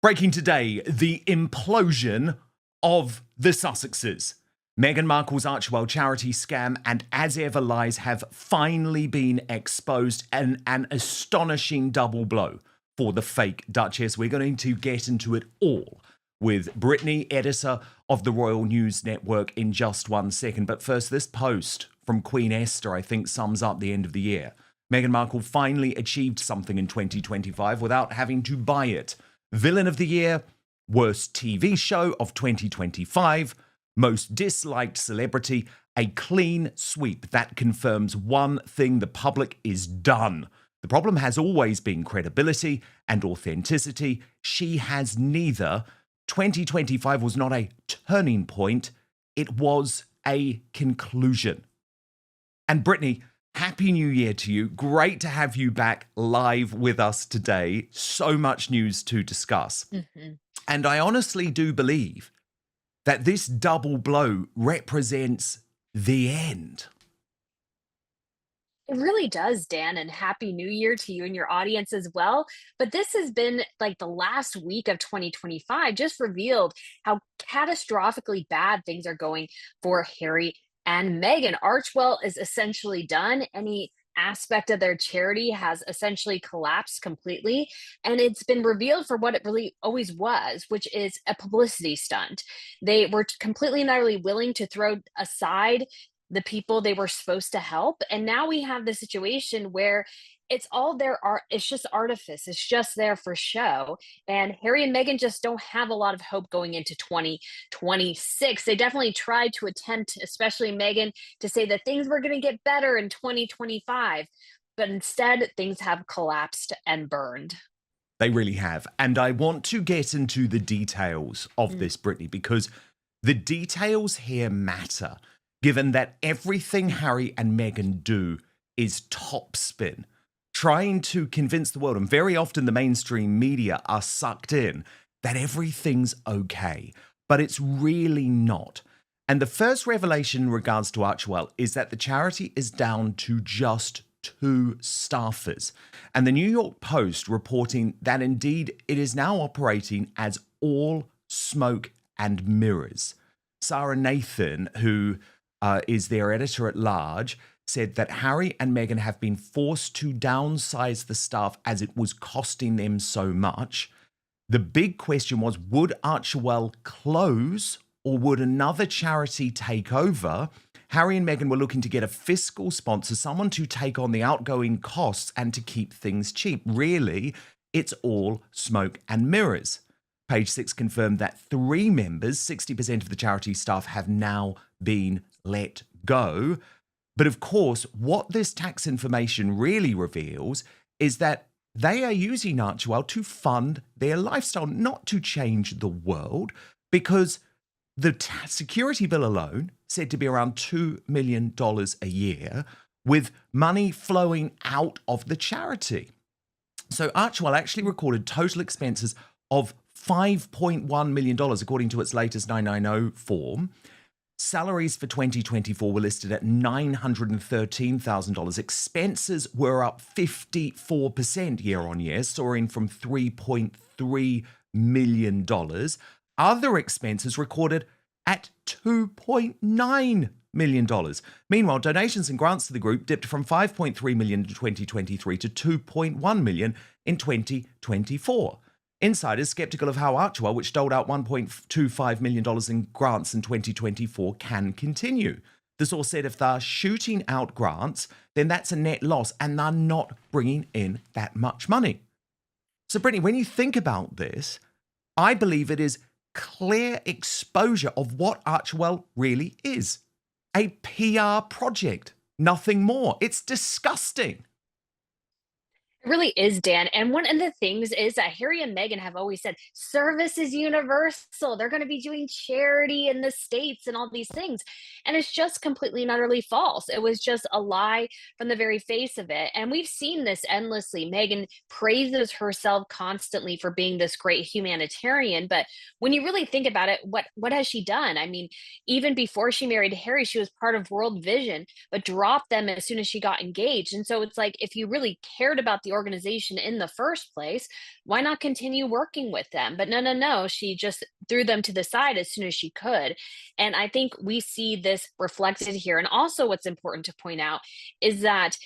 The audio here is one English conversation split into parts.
Breaking today, the implosion of the Sussexes. Meghan Markle's Archewell charity scam and as ever lies have finally been exposed, and an astonishing double blow for the fake Duchess. We're going to get into it all with Brittany, editor of the Royal News Network, in just 1 second. But first, this post from Queen Esther, I think, sums up the end of the year. Meghan Markle finally achieved something in 2025 without having to buy it. Villain of the Year, Worst TV Show of 2025, Most Disliked Celebrity, a clean sweep that confirms one thing: the public is done. The problem has always been credibility and authenticity. She has neither. 2025 was not a turning point, it was a conclusion. And Brittany, Happy New Year to you. Great to have you back live with us today. So much news to discuss. And I honestly do believe that this double blow represents the end. It really does, Dan, and happy new year to you and your audience as well. But this has been like the last week of 2025 just revealed how catastrophically bad things are going for Harry and Meghan. Archewell is essentially done. Any aspect of their charity has essentially collapsed completely. And it's been revealed for what it really always was, which is a publicity stunt. They were completely and utterly willing to throw aside the people they were supposed to help. And now we have the situation where it's all their art, it's just artifice, it's just there for show. And Harry and Meghan just don't have a lot of hope going into 2026. They definitely tried to attempt, especially Meghan, to say that things were going to get better in 2025, but instead things have collapsed and burned. They really have. And I want to get into the details of this, Brittany, because the details here matter, given that everything Harry and Meghan do is topspin, trying to convince the world, and very often the mainstream media are sucked in, that everything's okay, but it's really not. And the first revelation in regards to Archewell is that the charity is down to just 2 staffers. And the New York Post reporting that indeed it is now operating as all smoke and mirrors. Sarah Nathan, who is their editor at large, said that Harry and Meghan have been forced to downsize the staff as it was costing them so much. The big question was, would Archewell close or would another charity take over? Harry and Meghan were looking to get a fiscal sponsor, someone to take on the outgoing costs and to keep things cheap. Really, it's all smoke and mirrors. Page 6 confirmed that 3 members, 60% of the charity staff, have now been let go. But of course, what this tax information really reveals is that they are using Archewell to fund their lifestyle, not to change the world, because the security bill alone said to be around $2 million a year, with money flowing out of the charity. So Archewell actually recorded total expenses of $5.1 million, according to its latest 990 form. Salaries for 2024 were listed at $913,000. Expenses were up 54% year on year, soaring from $3.3 million. Other expenses recorded at $2.9 million. Meanwhile, donations and grants to the group dipped from $5.3 million in 2023 to $2.1 million in 2024. Insiders skeptical of how Archewell, which doled out $1.25 million in grants in 2024, can continue. The source said if they're shooting out grants, then that's a net loss and they're not bringing in that much money. So, Brittany, when you think about this, I believe it is clear exposure of what Archewell really is. A PR project, nothing more. It's disgusting. It really is, Dan. And one of the things is that Harry and Meghan have always said service is universal. They're going to be doing charity in the States and all these things. And it's just completely and utterly false. It was just a lie from the very face of it. And we've seen this endlessly. Meghan praises herself constantly for being this great humanitarian. But when you really think about it, what has she done? I mean, even before she married Harry, she was part of World Vision, but dropped them as soon as she got engaged. And so it's like, if you really cared about the organization in the first place. Why not continue working with them? But no, no, no. She just threw them to the side as soon as she could. And I think we see this reflected here. And also, what's important to point out is that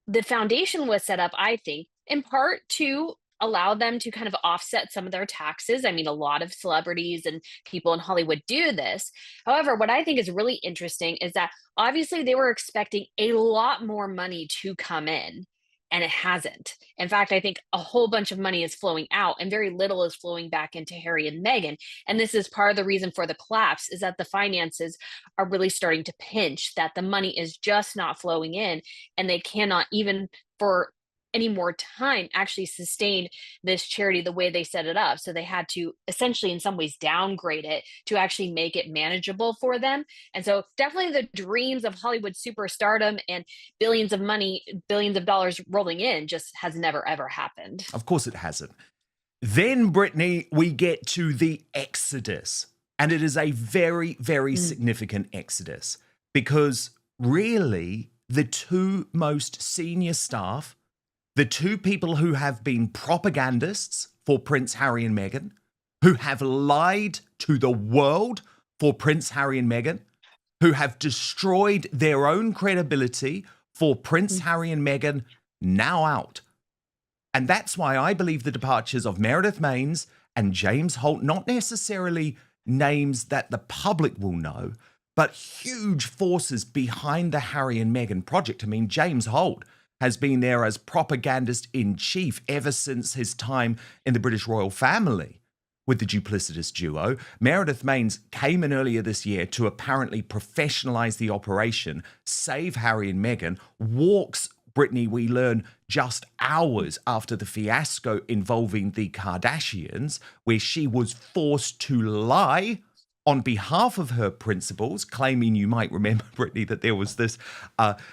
the foundation was set up, I think, in part to allow them to kind of offset some of their taxes. I mean, a lot of celebrities and people in Hollywood do this. However, what I think is really interesting is that obviously they were expecting a lot more money to come in, and it hasn't. In fact, I think a whole bunch of money is flowing out and very little is flowing back into Harry and Meghan. And this is part of the reason for the collapse, is that the finances are really starting to pinch, that the money is just not flowing in, and they cannot even for any more time actually sustain this charity the way they set it up. So they had to essentially, in some ways, downgrade it to actually make it manageable for them. And so, definitely the dreams of Hollywood superstardom and billions of money, billions of dollars rolling in just has never, ever happened. Of course it hasn't. Then, Brittany, we get to the exodus. And it is a very, very significant exodus because really the two most senior staff, the two people who have been propagandists for Prince Harry and Meghan, who have lied to the world for Prince Harry and Meghan, who have destroyed their own credibility for Prince Harry and Meghan, now out. And that's why I believe the departures of Meredith Maines and James Holt, not necessarily names that the public will know, but huge forces behind the Harry and Meghan project. I mean, James Holt has been there as propagandist in chief ever since his time in the British royal family with the duplicitous duo. Meredith Maines came in earlier this year to apparently professionalize the operation, save Harry and Meghan, walks, Brittany, we learn, just hours after the fiasco involving the Kardashians, where she was forced to lie on behalf of her principals, claiming, you might remember, Brittany, that there was this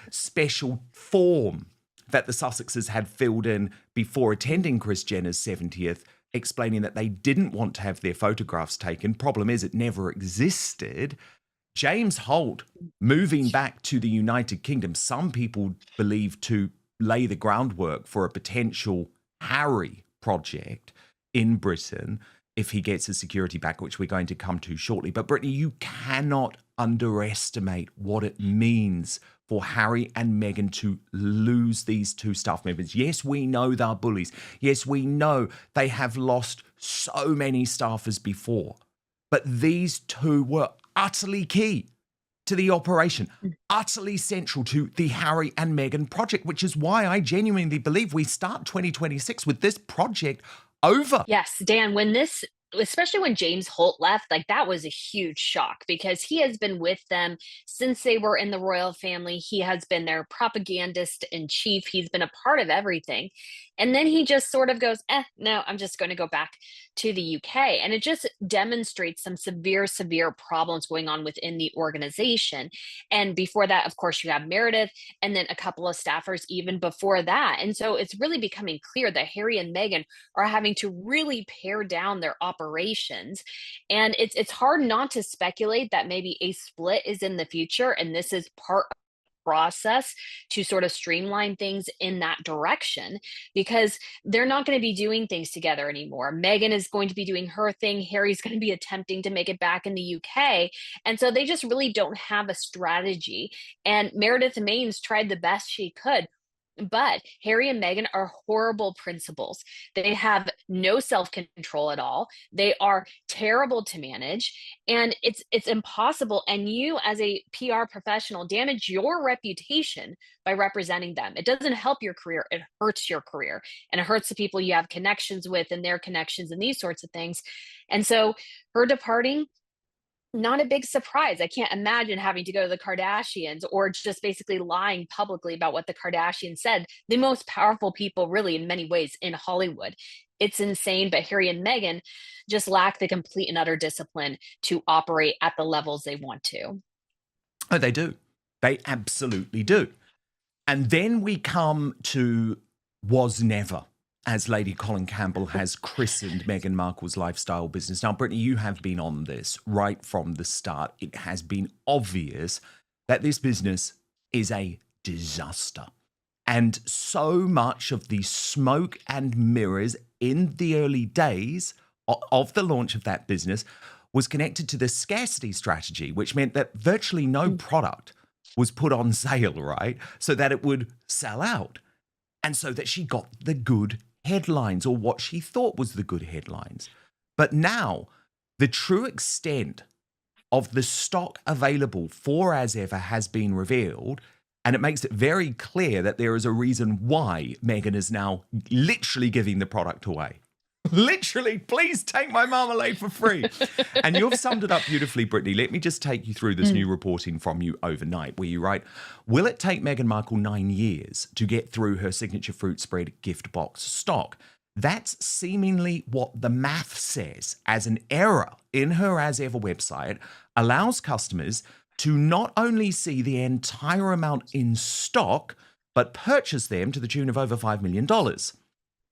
special form that the Sussexes had filled in before attending Kris Jenner's 70th, explaining that they didn't want to have their photographs taken. Problem is, it never existed. James Holt moving back to the United Kingdom, some people believe to lay the groundwork for a potential Harry project in Britain if he gets his security back, which we're going to come to shortly. But Brittany, you cannot underestimate what it means for Harry and Meghan to lose these two staff members. Yes, we know they're bullies. Yes, we know they have lost so many staffers before. But these two were utterly key to the operation, utterly central to the Harry and Meghan project, which is why I genuinely believe we start 2026 with this project over. Yes, Dan, especially when James Holt left, like that was a huge shock because he has been with them since they were in the royal family. He has been their propagandist in chief. He's been a part of everything. And then he just sort of goes, no, I'm just going to go back to the UK. And it just demonstrates some severe, severe problems going on within the organization. And before that, of course, you have Meredith and then a couple of staffers even before that. And so it's really becoming clear that Harry and Meghan are having to really pare down their operations. And it's hard not to speculate that maybe a split is in the future. And this is part process to sort of streamline things in that direction because they're not going to be doing things together anymore. Meghan is going to be doing her thing. Harry's going to be attempting to make it back in the UK. And so they just really don't have a strategy. And Meredith Maines tried the best she could. But Harry and Meghan are horrible principals. They have no self-control at all. They are terrible to manage, and it's impossible. And you, as a PR professional, damage your reputation by representing them. It doesn't help your career; it hurts your career, and it hurts the people you have connections with and their connections and these sorts of things. And so, her departing, not a big surprise. I can't imagine having to go to the Kardashians or just basically lying publicly about what the Kardashians said, the most powerful people really in many ways in Hollywood. It's insane, but Harry and Meghan just lack the complete and utter discipline to operate at the levels they want to. Oh, they do. They absolutely do. And then we come to was never, as Lady Colin Campbell has christened Meghan Markle's lifestyle business. Now, Brittany, you have been on this right from the start. It has been obvious that this business is a disaster. And so much of the smoke and mirrors in the early days of the launch of that business was connected to the scarcity strategy, which meant that virtually no product was put on sale, right? So that it would sell out. And so that she got the good headlines, or what she thought was the good headlines. But now, the true extent of the stock available for As Ever has been revealed, and it makes it very clear that there is a reason why Meghan is now literally giving the product away. Literally, please take my marmalade for free. And you've summed it up beautifully, Brittany. Let me just take you through this new reporting from you overnight, where you write, will it take Meghan Markle 9 years to get through her signature fruit spread gift box stock? That's seemingly what the math says, as an error in her As Ever website allows customers to not only see the entire amount in stock, but purchase them to the tune of over $5 million.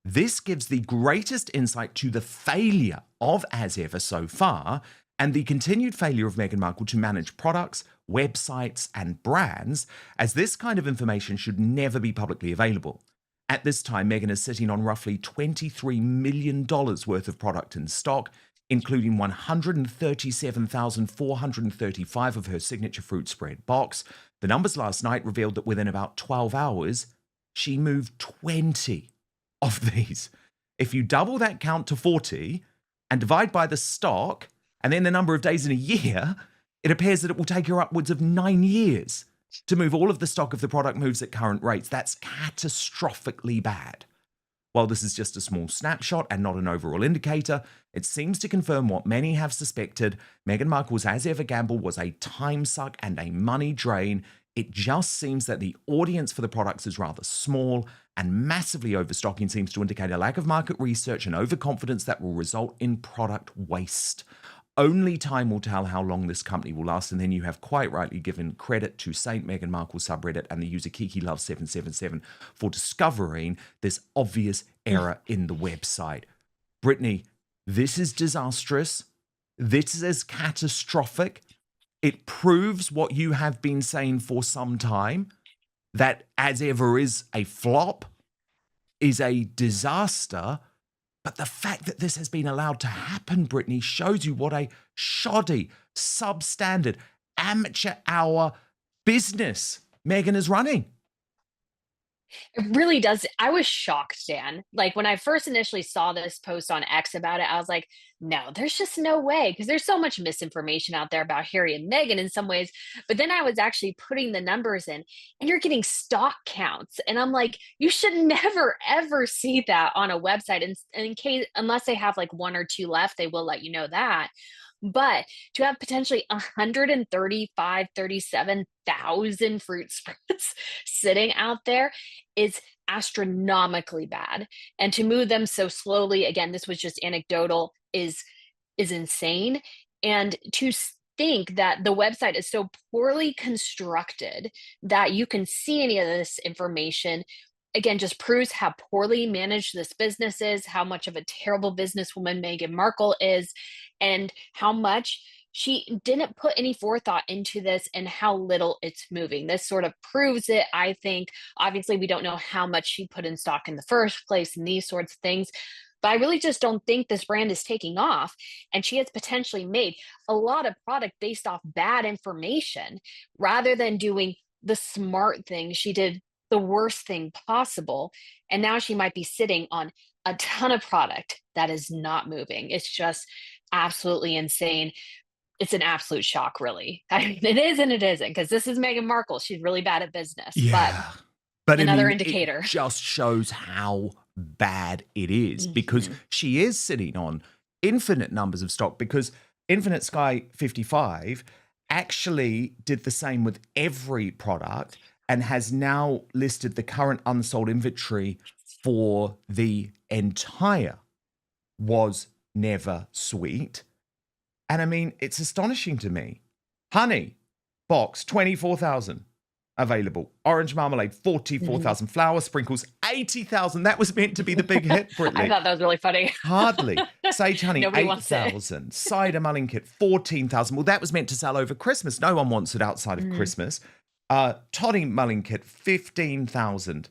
This gives the greatest insight to the failure of As Ever so far, and the continued failure of Meghan Markle to manage products, websites, and brands, as this kind of information should never be publicly available. At this time, Meghan is sitting on roughly $23 million worth of product in stock, including 137,435 of her signature fruit spread box. The numbers last night revealed that within about 12 hours, she moved 20 of these. If you double that count to 40 and divide by the stock and then the number of days in a year, it appears that it will take her upwards of 9 years to move all of the stock if the product moves at current rates. That's catastrophically bad. While this is just a small snapshot and not an overall indicator, it seems to confirm what many have suspected. Meghan Markle's As Ever gamble was a time suck and a money drain. It just seems that the audience for the products is rather small, and massively overstocking seems to indicate a lack of market research and overconfidence that will result in product waste. Only time will tell how long this company will last, and then you have quite rightly given credit to Saint Meghan Markle subreddit and the user KikiLove777 for discovering this obvious error in the website. Brittany, this is disastrous. This is catastrophic. It proves what you have been saying for some time, that As Ever is a flop, is a disaster. But the fact that this has been allowed to happen, Brittany, shows you what a shoddy, substandard, amateur hour business Meghan is running. It really does. I was shocked, Dan. Like when I first initially saw this post on X about it, I was like, no, there's just no way, because there's so much misinformation out there about Harry and Meghan in some ways. But then I was actually putting the numbers in, and you're getting stock counts. And I'm like, you should never, ever see that on a website. And in case, unless they have like one or two left, they will let you know that. But to have potentially 37,000 fruit spreads sitting out there is astronomically bad. And to move them so slowly, again, this was just anecdotal, is insane. And to think that the website is so poorly constructed that you can see any of this information, again, just proves how poorly managed this business is, how much of a terrible businesswoman Meghan Markle is, and how much she didn't put any forethought into this and how little it's moving. This sort of proves it, I think. Obviously, we don't know how much she put in stock in the first place and these sorts of things. But I really just don't think this brand is taking off. And she has potentially made a lot of product based off bad information rather than doing the smart thing. She did the worst thing possible. And now she might be sitting on a ton of product that is not moving. It's just absolutely insane. It's an absolute shock, really. I mean, it is and it isn't, because this is Meghan Markle. She's really bad at business. Yeah. But another I mean, indicator. It just shows how bad it is, because she is sitting on infinite numbers of stock, because Infinite Sky 55 actually did the same with every product and has now listed the current unsold inventory for the entire Was Never Sweet. And I mean, it's astonishing to me. Honey box, 24,000 available. Orange marmalade, 44,000. Flour sprinkles, 80,000. That was meant to be the big hit, Brittany. I thought that was really funny. Hardly. Sage honey, Nobody wants it. 8,000. Cider mulling kit, 14,000. Well, that was meant to sell over Christmas. No one wants it outside of Christmas. Toddy mulling kit, 15,000.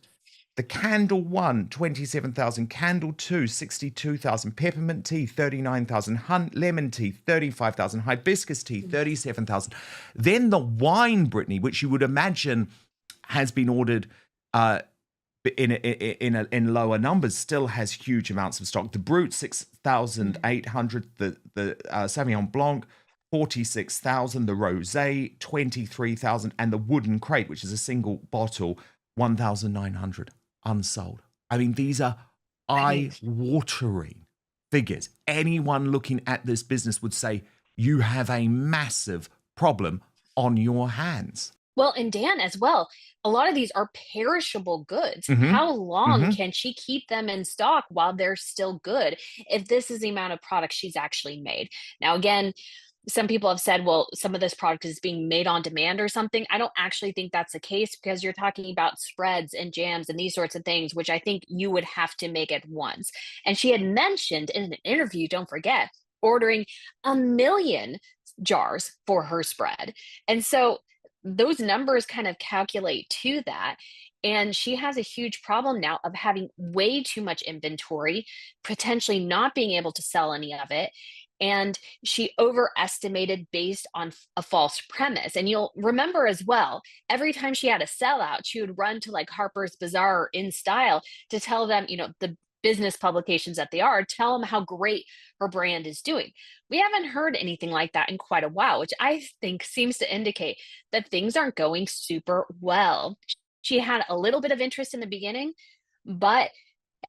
The candle 1, 27,000. Candle 2, 62,000. Peppermint tea, 39,000. Lemon tea, 35,000. Hibiscus tea, 37,000. Then the wine, Brittany, which you would imagine has been ordered in lower numbers, still has huge amounts of stock. The Brut, 6,800. The Sauvignon Blanc, 46,000. The Rosé, 23,000. And the Wooden Crate, which is a single bottle, 1,900 unsold. I mean, these are eye-watering figures. Anyone looking at this business would say you have a massive problem on your hands. Well, and Dan as well, a lot of these are perishable goods. Mm-hmm. How long Mm-hmm. can she keep them in stock while they're still good if this is the amount of product she's actually made? Now, again, some people have said, well, some of this product is being made on demand or something. I don't actually think that's the case because you're talking about spreads and jams and these sorts of things, which I think you would have to make at once. And she had mentioned in an interview, don't forget, ordering 1 million jars for her spread. And so those numbers kind of calculate to that. And she has a huge problem now of having way too much inventory, potentially not being able to sell any of it. And she overestimated based on a false premise. And you'll remember as well, every time she had a sellout, she would run to like Harper's Bazaar or In Style to tell them, the business publications that they are, tell them how great her brand is doing. We haven't heard anything like that in quite a while, which I think seems to indicate that things aren't going super well. She had a little bit of interest in the beginning, but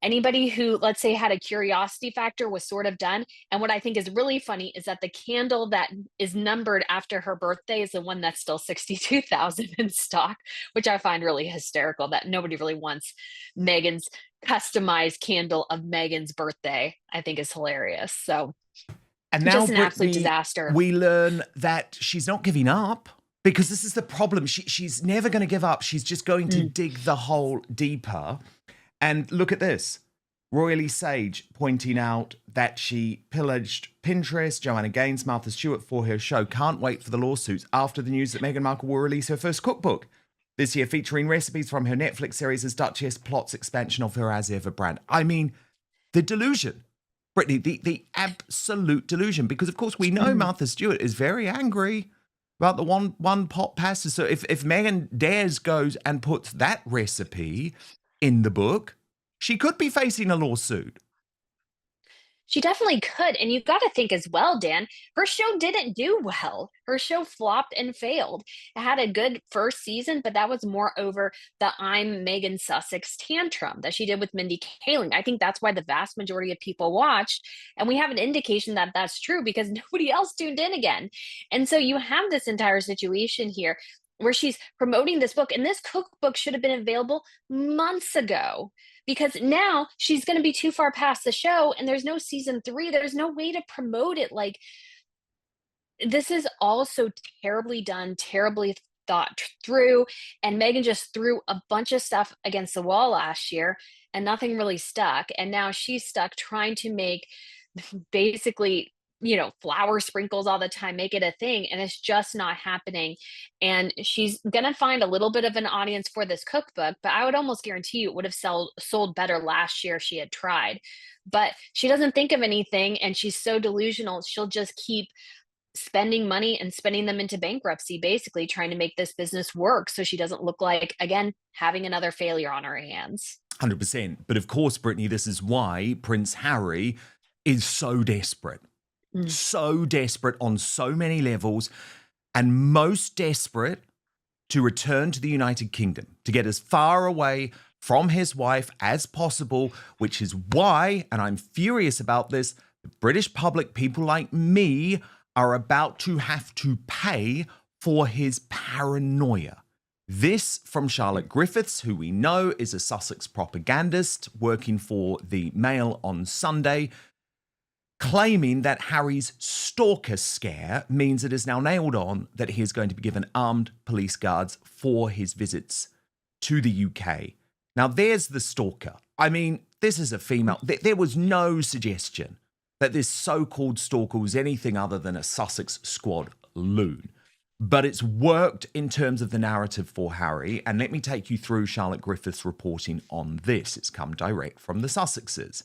anybody who, let's say, had a curiosity factor was sort of done. And what I think is really funny is that the candle that is numbered after her birthday is the one that's still 62,000 in stock, which I find really hysterical that nobody really wants Meghan's customized candle of Meghan's birthday. I think is hilarious. So, and now, just an absolute Brittany, disaster. we learn that she's not giving up, because this is the problem. She's never going to give up. She's just going to dig the hole deeper. And look at this. Royally Sage pointing out that she pillaged Pinterest, Joanna Gaines, Martha Stewart for her show. Can't wait for the lawsuits after the news that Meghan Markle will release her first cookbook this year, featuring recipes from her Netflix series as Duchess plots expansion of her As Ever brand. I mean, the delusion. Brittany, the absolute delusion. Because, of course, we know Martha Stewart is very angry about the one pot pasta. So if Meghan dares goes and puts that recipe in the book, she could be facing a lawsuit. She definitely could. And you've got to think as well, Dan, her show didn't do well. Her show flopped and failed. It had a good first season, but that was more over the I'm Megan Sussex tantrum that she did with Mindy Kaling. I think that's why the vast majority of people watched. And we have an indication that that's true because nobody else tuned in again. And so you have this entire situation here where she's promoting this book, and this cookbook should have been available months ago, because now she's going to be too far past the show and there's no season 3. There's no way to promote it. Like, this is all so terribly done, terribly thought through. And Meghan just threw a bunch of stuff against the wall last year and nothing really stuck. And now she's stuck trying to make basically flour sprinkles all the time, make it a thing. And it's just not happening. And she's going to find a little bit of an audience for this cookbook, but I would almost guarantee you it would have sold better last year if she had tried. But she doesn't think of anything. And she's so delusional. She'll just keep spending money and spending them into bankruptcy, basically trying to make this business work. So she doesn't look like, again, having another failure on her hands. 100%. But of course, Brittany, this is why Prince Harry is so desperate. So desperate on so many levels, and most desperate to return to the United Kingdom, to get as far away from his wife as possible, which is why, and I'm furious about this, the British public, people like me, are about to have to pay for his paranoia. This from Charlotte Griffiths, who we know is a Sussex propagandist working for the Mail on Sunday, claiming that Harry's stalker scare means it is now nailed on that he is going to be given armed police guards for his visits to the UK. Now, there's the stalker. I mean, this is a female. There was no suggestion that this so-called stalker was anything other than a Sussex squad loon. but it's worked in terms of the narrative for Harry. And let me take you through Charlotte Griffith's reporting on this. It's come direct from the Sussexes.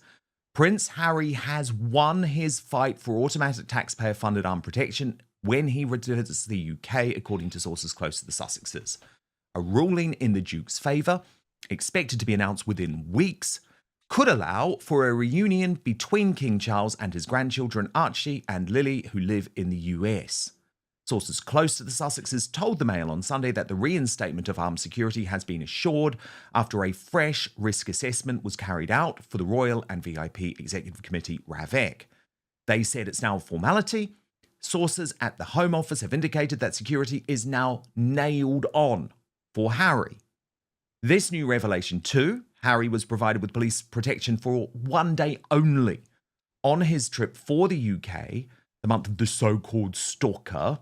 Prince Harry has won his fight for automatic taxpayer-funded armed protection when he returns to the UK, according to sources close to the Sussexes. A ruling in the Duke's favour, expected to be announced within weeks, could allow for a reunion between King Charles and his grandchildren Archie and Lily, who live in the US. Sources close to the Sussexes told the Mail on Sunday that the reinstatement of armed security has been assured after a fresh risk assessment was carried out for the Royal and VIP Executive Committee RAVEC. They said it's now a formality. Sources at the Home Office have indicated that security is now nailed on for Harry. This new revelation too, Harry was provided with police protection for 1 day only on his trip for the UK, the month of the so-called stalker.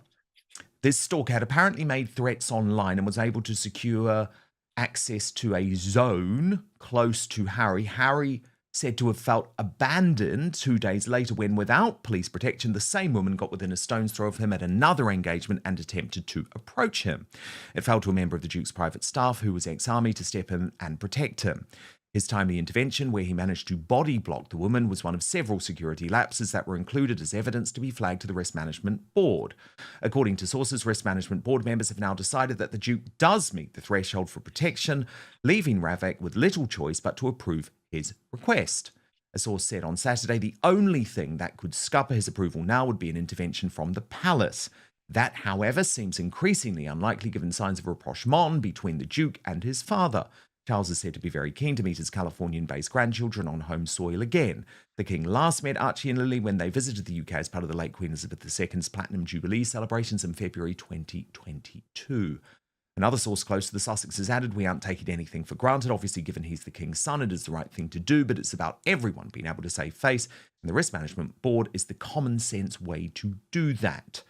This stalker had apparently made threats online and was able to secure access to a zone close to Harry. Harry said to have felt abandoned 2 days later when, without police protection, the same woman got within a stone's throw of him at another engagement and attempted to approach him. It fell to a member of the Duke's private staff, who was ex-army, to step in and protect him. His timely intervention, where he managed to body block the woman, was one of several security lapses that were included as evidence to be flagged to the Risk Management Board. According to sources, Risk Management Board members have now decided that the Duke does meet the threshold for protection, leaving RAVEC with little choice but to approve his request. A source said on Saturday the only thing that could scupper his approval now would be an intervention from the palace. That, however, seems increasingly unlikely given signs of rapprochement between the Duke and his father. Charles is said to be very keen to meet his Californian-based grandchildren on home soil again. The King last met Archie and Lily when they visited the UK as part of the late Queen Elizabeth II's Platinum Jubilee celebrations in February 2022. Another source close to the Sussexes added, "We aren't taking anything for granted. Obviously, given he's the King's son, it is the right thing to do, but it's about everyone being able to save face, and the Risk Management Board is the common sense way to do that."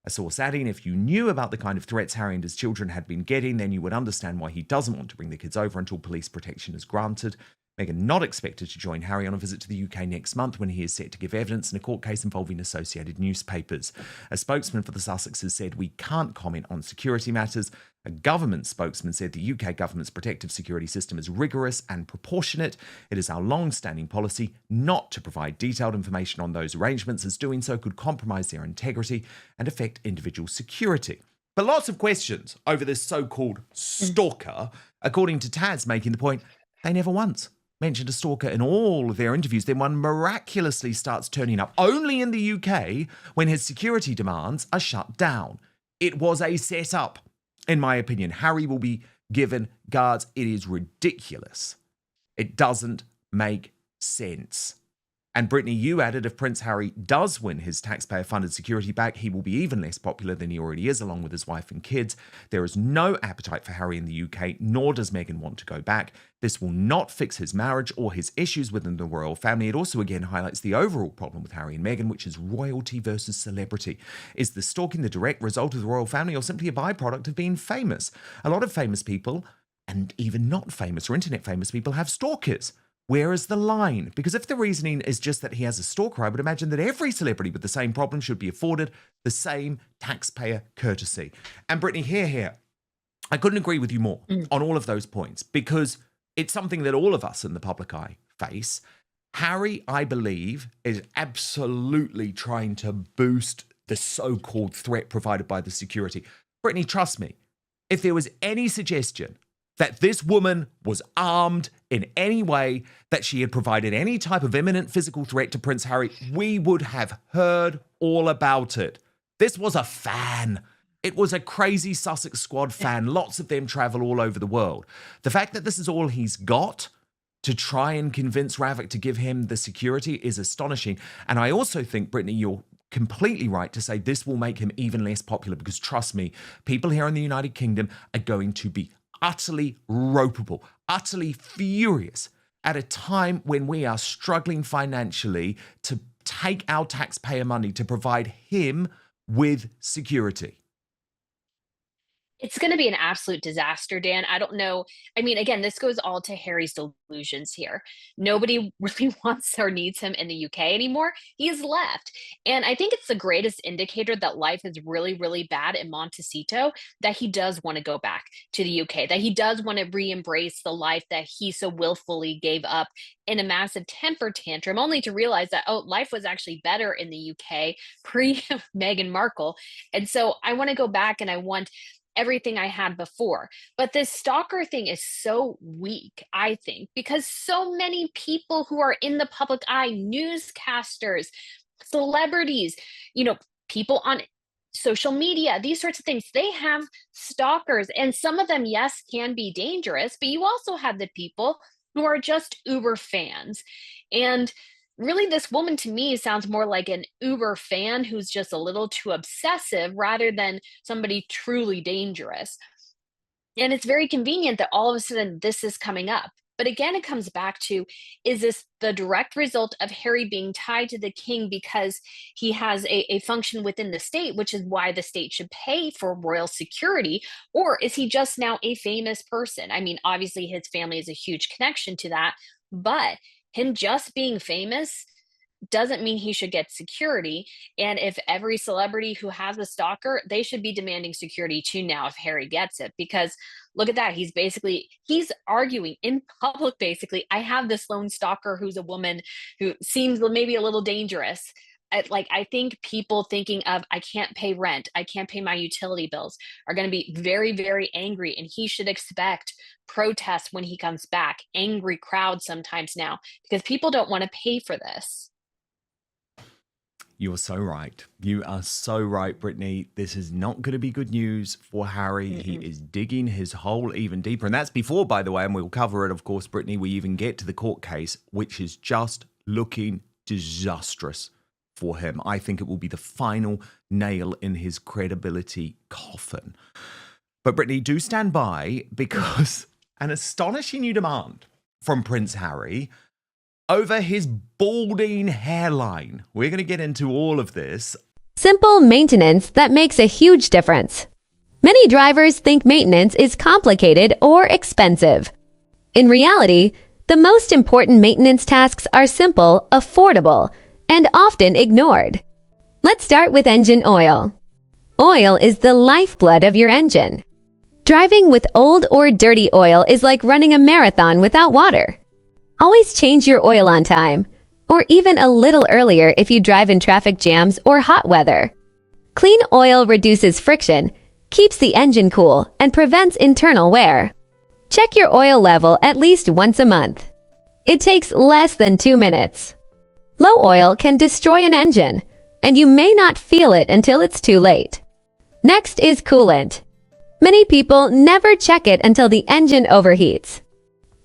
A source adding, "If you knew about the kind of threats Harry and his children had been getting, then you would understand why he doesn't want to bring the kids over until police protection is granted." Meghan not expected to join Harry on a visit to the UK next month when he is set to give evidence in a court case involving Associated Newspapers. A spokesman for the Sussexes said, "We can't comment on security matters." A government spokesman said the UK government's protective security system is rigorous and proportionate. It is our long-standing policy not to provide detailed information on those arrangements, as doing so could compromise their integrity and affect individual security. But lots of questions over this so-called stalker, according to Taz making the point they never once mentioned a stalker in all of their interviews. Then one miraculously starts turning up only in the UK when his security demands are shut down. It was a setup, in my opinion. Harry will be given guards. It is ridiculous. It doesn't make sense. And Brittany, you added, if Prince Harry does win his taxpayer-funded security back, he will be even less popular than he already is, along with his wife and kids. There is no appetite for Harry in the UK, nor does Meghan want to go back. This will not fix his marriage or his issues within the royal family. It also again highlights the overall problem with Harry and Meghan, which is royalty versus celebrity. Is the stalking the direct result of the royal family or simply a byproduct of being famous? A lot of famous people, and even not famous or internet famous people, have stalkers. Where is the line? Because if the reasoning is just that he has a stalker, I would imagine that every celebrity with the same problem should be afforded the same taxpayer courtesy. And Brittany, here, I couldn't agree with you more on all of those points, because it's something that all of us in the public eye face. Harry, I believe, is absolutely trying to boost the so-called threat provided by the security. Brittany, trust me, if there was any suggestion that this woman was armed in any way, that she had provided any type of imminent physical threat to Prince Harry, we would have heard all about it. This was a fan. It was a crazy Sussex Squad fan. Lots of them travel all over the world. The fact that this is all he's got to try and convince RAVEC to give him the security is astonishing. And I also think, Brittany, you're completely right to say this will make him even less popular, because trust me, people here in the United Kingdom are going to be utterly ropeable, utterly furious at a time when we are struggling financially to take our taxpayer money to provide him with security. It's gonna be an absolute disaster, Dan. I don't know. I mean, again, this goes all to Harry's delusions here. Nobody really wants or needs him in the UK anymore. He's left. And I think it's the greatest indicator that life is really, really bad in Montecito that he does want to go back to the UK, that he does want to re-embrace the life that he so willfully gave up in a massive temper tantrum, only to realize that, oh, life was actually better in the UK pre Meghan Markle. And so I want to go back and I want everything I had before. But this stalker thing is so weak, I think, because so many people who are in the public eye, newscasters, celebrities, you know, people on social media, these sorts of things, they have stalkers. And some of them, yes, can be dangerous, but you also have the people who are just Uber fans. And really, this woman to me sounds more like an Uber fan who's just a little too obsessive rather than somebody truly dangerous. And it's very convenient that all of a sudden this is coming up. But again, it comes back to, is this the direct result of Harry being tied to the king because he has a function within the state, which is why the state should pay for royal security? Or is he just now a famous person? I mean, obviously, his family is a huge connection to that, but him just being famous doesn't mean he should get security. And if every celebrity who has a stalker, they should be demanding security too now if Harry gets it. Because look at that. He's arguing in public, basically, I have this lone stalker who's a woman who seems maybe a little dangerous. I think people thinking of, I can't pay rent, I can't pay my utility bills, are going to be very, very angry. And he should expect protests when he comes back, angry crowds sometimes now, because people don't want to pay for this. You're so right. You are so right, Brittany. This is not going to be good news for Harry. He Mm-mm. is digging his hole even deeper. And that's before, by the way, and we'll cover it, of course, Brittany, we even get to the court case, which is just looking disastrous for him. I think it will be the final nail in his credibility coffin. But Brittany, do stand by because an astonishing new demand from Prince Harry over his balding hairline. We're going to get into all of this. Simple maintenance that makes a huge difference. Many drivers think maintenance is complicated or expensive. In reality, the most important maintenance tasks are simple, affordable, and often ignored. Let's start with engine oil. Oil is the lifeblood of your engine. Driving with old or dirty oil is like running a marathon without water. Always change your oil on time, or even a little earlier if you drive in traffic jams or hot weather. Clean oil reduces friction, keeps the engine cool, and prevents internal wear. Check your oil level at least once a month. It takes less than 2 minutes. Low oil can destroy an engine, and you may not feel it until it's too late. Next is coolant. Many people never check it until the engine overheats.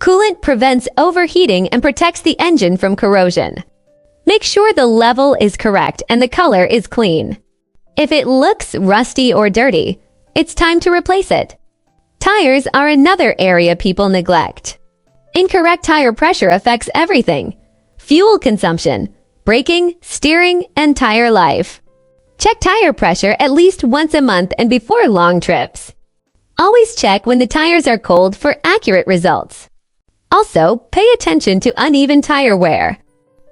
Coolant prevents overheating and protects the engine from corrosion. Make sure the level is correct and the color is clean. If it looks rusty or dirty, it's time to replace it. Tires are another area people neglect. Incorrect tire pressure affects everything: fuel consumption, braking, steering, and tire life. Check tire pressure at least once a month and before long trips. Always check when the tires are cold for accurate results. Also, pay attention to uneven tire wear.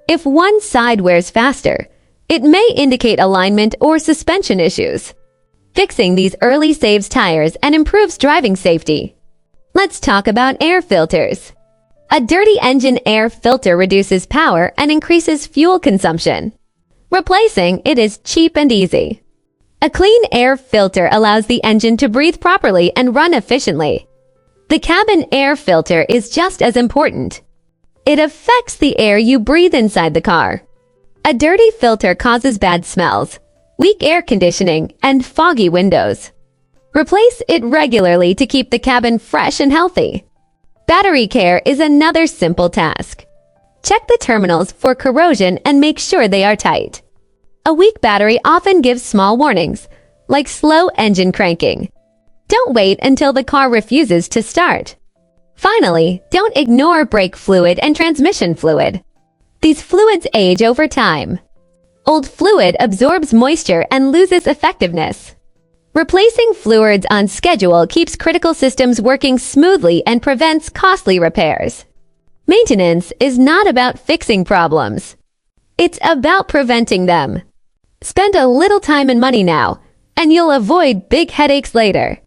If one side wears faster, it may indicate alignment or suspension issues. Fixing these early saves tires and improves driving safety. Let's talk about air filters. A dirty engine air filter reduces power and increases fuel consumption. Replacing it is cheap and easy. A clean air filter allows the engine to breathe properly and run efficiently. The cabin air filter is just as important. It affects the air you breathe inside the car. A dirty filter causes bad smells, weak air conditioning, and foggy windows. Replace it regularly to keep the cabin fresh and healthy. Battery care is another simple task. Check the terminals for corrosion and make sure they are tight. A weak battery often gives small warnings, like slow engine cranking. Don't wait until the car refuses to start. Finally, don't ignore brake fluid and transmission fluid. These fluids age over time. Old fluid absorbs moisture and loses effectiveness. Replacing fluids on schedule keeps critical systems working smoothly and prevents costly repairs. Maintenance is not about fixing problems. It's about preventing them. Spend a little time and money now, and you'll avoid big headaches later.